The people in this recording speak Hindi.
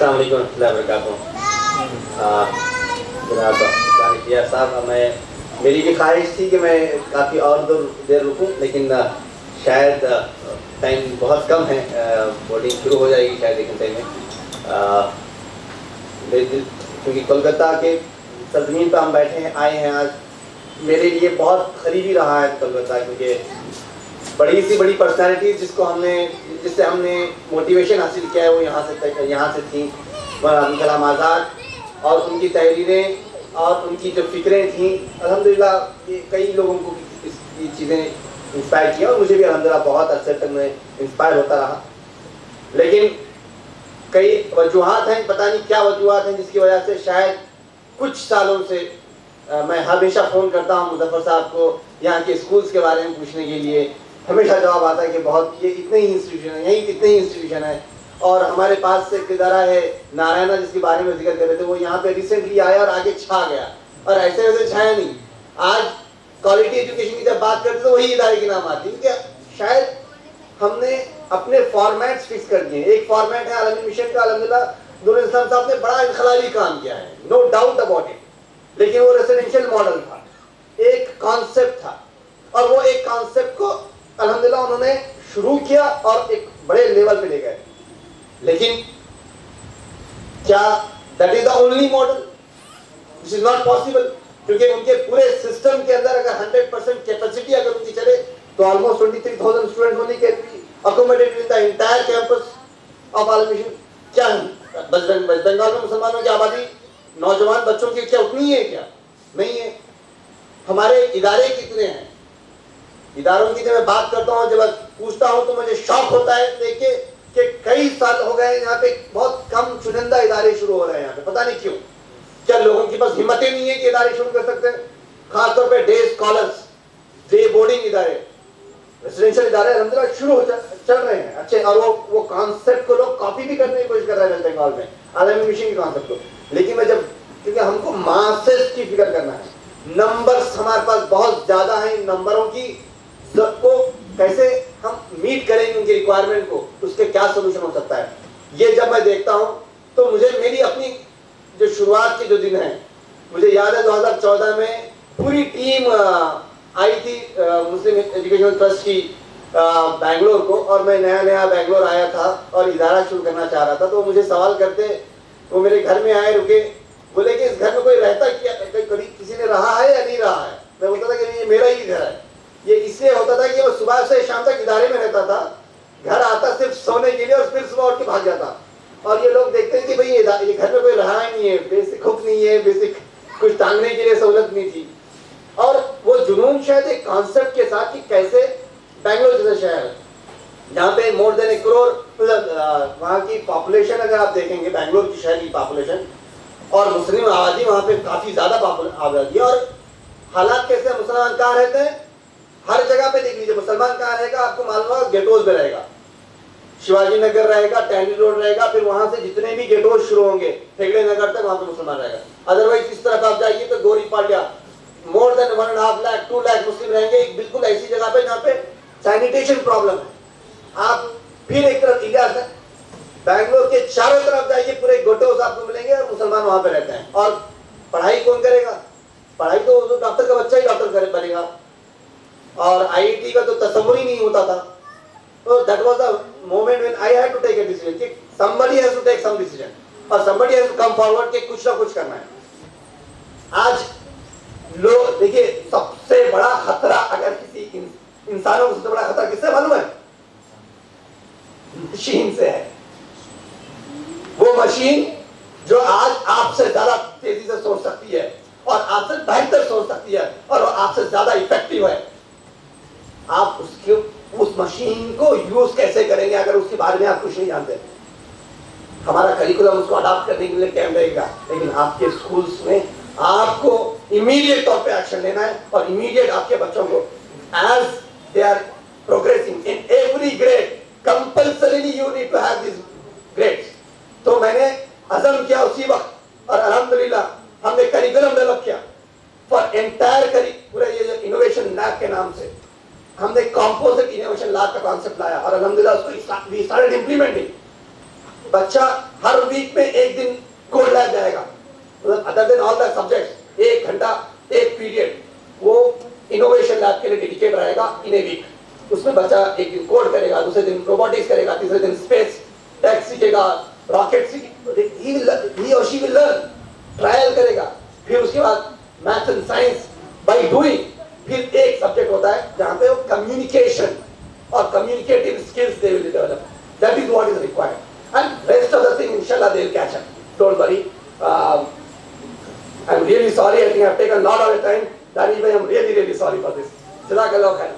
अस्सलाम वालेकुम रहमतुल्लाहि व बरकातुहू। जनाब जानिया साहब, मेरी भी ख्वाहिश थी कि मैं काफ़ी और देर रुकूं, लेकिन शायद टाइम बहुत कम है। बोर्डिंग शुरू हो जाएगी शायद एक घंटे में। क्योंकि कोलकाता के सरजमीन पर हम बैठे हैं, आए हैं आज। मेरे लिए बहुत करीबी रहा है कोलकाता, क्योंकि बड़ी सी बड़ी पर्सनैलिटीज जिससे हमने मोटिवेशन हासिल किया है वो यहाँ से थी। अब्दुल कलाम आज़ाद और उनकी तहरीरें और उनकी जो फिक्रें थीं, अल्हम्दुलिल्लाह कई लोगों को ये चीज़ें इंस्पायर किया और मुझे भी अल्हम्दुलिल्लाह बहुत अरसे तक मैं इंस्पायर होता रहा। लेकिन कई वजूहात हैं, पता नहीं क्या वजूहात हैं, जिसकी वजह से शायद कुछ सालों से मैं हमेशा फ़ोन करता हूँ मुज़फ़्फ़र साहब को यहाँ के स्कूल्स के बारे में पूछने के लिए। हमेशा जवाब आता है कि बहुत ये इतने ही इंस्टीट्यूशन है, यहीं इतने ही इंस्टीट्यूशन है। और हमारे पास से एक इदारा है नारायणा, जिसके बारे में जिक्र कर रहे थे, वो यहाँ पे रिसेंटली आया और आगे छा गया, और ऐसे वैसे छाया नहीं। आज क्वालिटी एजुकेशन की जब बात करते तो वही इदारे की नाम आती है, क्योंकि शायद हमने अपने फॉर्मेट्स फिक्स कर दिए। एक फॉर्मेट है आलमी मिशन का, अल्हम्दुलिल्लाह नूर इस्लाम साहब ने बड़ा इनकलाबी काम किया है, नो डाउट अबाउट इट। लेकिन वो रेसिडेंशियल मॉडल था, एक कॉन्सेप्ट था, और वो एक कॉन्सेप्ट को अल्हम्दुलिल्लाह उन्होंने शुरू किया और एक बड़े लेवल पे ले गए। लेकिन क्या that is the only model? This is not possible, क्योंकि उनके पूरे सिस्टम के अंदर अगर 100% कैपेसिटी अगर उनकी चले तो ऑलमोस्ट 23,000 स्टूडेंट्स होने के accommodated in the entire campus of आलमी मिशन। क्या वेस्ट बंगाल में मुसलमानों की आबादी नौजवान बच्चों की क्या उतनी है? क्या नहीं है। हमारे इदारे कितने हैं? इदारों की जब मैं बात करता हूँ, जब पूछता हूँ, तो मुझे शौक होता है देखिए कि कई साल हो गए यहाँ पे बहुत कम चुनिंदा इदारे शुरू हो रहे हैं यहाँ पे, पता नहीं क्यों। क्या लोगों के पास हिम्मतें नहीं है कि इदारे शुरू कर सकते हैं? खासतौर पे डे स्कॉलर्स, डे बोर्डिंग इदारे, रेसिडेंशियल इदारे अल्हम्दुलिल्लाह शुरू चल रहे हैं अच्छे, और वो कॉन्सेप्ट को लोग कॉपी भी करने की कोशिश कर रहे हैं वेस्ट बंगाल में, आलमी मिशन के कॉन्सेप्ट को। लेकिन मैं क्योंकि हमको मासेस की फिक्र करना है, नंबर्स हमारे पास बहुत ज्यादा है, इन नंबरों की को कैसे हम मीट करेंगे, उनकी रिक्वायरमेंट को, उसके क्या सोल्यूशन हो सकता है। ये जब मैं देखता हूं तो मुझे मेरी अपनी जो शुरुआत के जो दिन हैं, मुझे याद है 2014 में पूरी टीम आई थी मुस्लिम एजुकेशन ट्रस्ट की बैंगलोर को, और मैं नया बैंगलोर आया था और इदारा शुरू करना चाह रहा था। तो मुझे सवाल करते, वो मेरे घर में आए, रुके, बोले कि इस घर में कोई रहता क्या, किसी ने रहा है या नहीं रहा है? मैं बोलता था कि ये मेरा ही घर है। ये इसलिए होता था कि वो सुबह से शाम तक इदारे में रहता था, घर आता सिर्फ सोने के लिए और फिर सुबह उठ के भाग जाता। और ये लोग देखते हैं कि भाई ये घर में कोई रहा ही नहीं है, बेसिक हुक नहीं है, बेसिक कुछ टांगने के लिए सहूलत नहीं थी। और वो जुनून शायद एक कॉन्सेप्ट के साथ कि कैसे बैंगलोर जैसा शहर जहाँ पे मोर देन 1 करोड़, वहाँ की पॉपुलेशन अगर आप देखेंगे, बैंगलोर की शहर की पॉपुलेशन और मुस्लिम आबादी वहाँ पे काफी ज्यादा आबादी है। और हालात कैसे, मुसलमान कहाँ रहते हैं? हर जगह पे देख लीजिए, मुसलमान कहाँ रहेगा आपको मालूम होगा, गेटोज में रहेगा, शिवाजी नगर रहेगा, टैंडी रोड रहेगा, फिर वहां से जितने भी गेटोज शुरू होंगे हेगड़े नगर तक, वहां पे मुसलमान रहेगा। अदरवाइज इस तरफ आप जाइए तो गोरीपालिया, मोर देन 1.5 लाख 2 लाख मुस्लिम रहेंगे, एक बिल्कुल ऐसी जगह पे जहाँ पे सैनिटेशन प्रॉब्लम है। आप फिर एक तरफ इलियास है, बैंगलोर के चारों तरफ जाइए, पूरे गेटोज आपको मिलेंगे और मुसलमान वहां पे रहते हैं। और पढ़ाई कौन करेगा? पढ़ाई तो डॉक्टर का बच्चा ही डॉक्टर बनेगा, और आईआईटी का तो तस्वुर ही नहीं होता था। तो that was the moment when I had to take a decision कि somebody has to take some decision, और somebody has to come forward कि कुछ ना कुछ करना है। आज लोग देखिए, सबसे बड़ा खतरा अगर किसी इंसानों को सबसे बड़ा खतरा किससे मालूम है? मशीन से है। वो मशीन जो आज आपसे ज्यादा तेजी से सोच सकती है और आपसे बेहतर सोच सकती है और आपसे ज्यादा इफेक्टिव है। आप उस मशीन को यूज कैसे करेंगे अगर उसके बारे में आप कुछ नहीं जानते? हमारा करिकुलम उसको अडॉप्ट करने के लिए टाइम लगेगा, लेकिन आपके स्कूल्स में आपको इमीडिएट तौर पे एक्शन लेना है, और इमीडिएट आपके बच्चों को as they are progressing in every grade compulsorily you need to have this grades. तो मैंने अज़म किया उसी वक्त, और अल्हम्दुलिल्लाह हमने करिकुलम डेवलप किया फॉर एंटायर पूरे ये इनोवेशन लैब के नाम से हमने कंपोजिट इनोवेशन लैब का कॉन्सेप्ट लाया, और अल्हम्दुलिल्लाह उसको वी स्टार्टेड इंप्लीमेंटिंग। बच्चा हर वीक में एक दिन कोड लैब जाएगा, मतलब other than all the subjects 1 घंटा 1 पीरियड वो इनोवेशन लैब के लिए डेडिकेट रहेगा इन ए वीक। उसमें बच्चा एक दिन कोड करेगा, दूसरे दिन रोबोटिक्स करेगा, तीसरे दिन स्पेस टेक सीखेगा, रॉकेट ही और शी विल लर्न, ट्रायल करेगा, फिर उसके बाद maths and science by doing, फिर एक सब्जेक्ट होता है जहां पे वो कम्युनिकेशन और communicative skills they will develop. That is what is required and rest of the thing इंशाल्लाह they will catch up, don't worry. I'm really sorry, I think I've taken a lot of your time. Danish bhai, I'm really sorry for this. Jazakallah khair.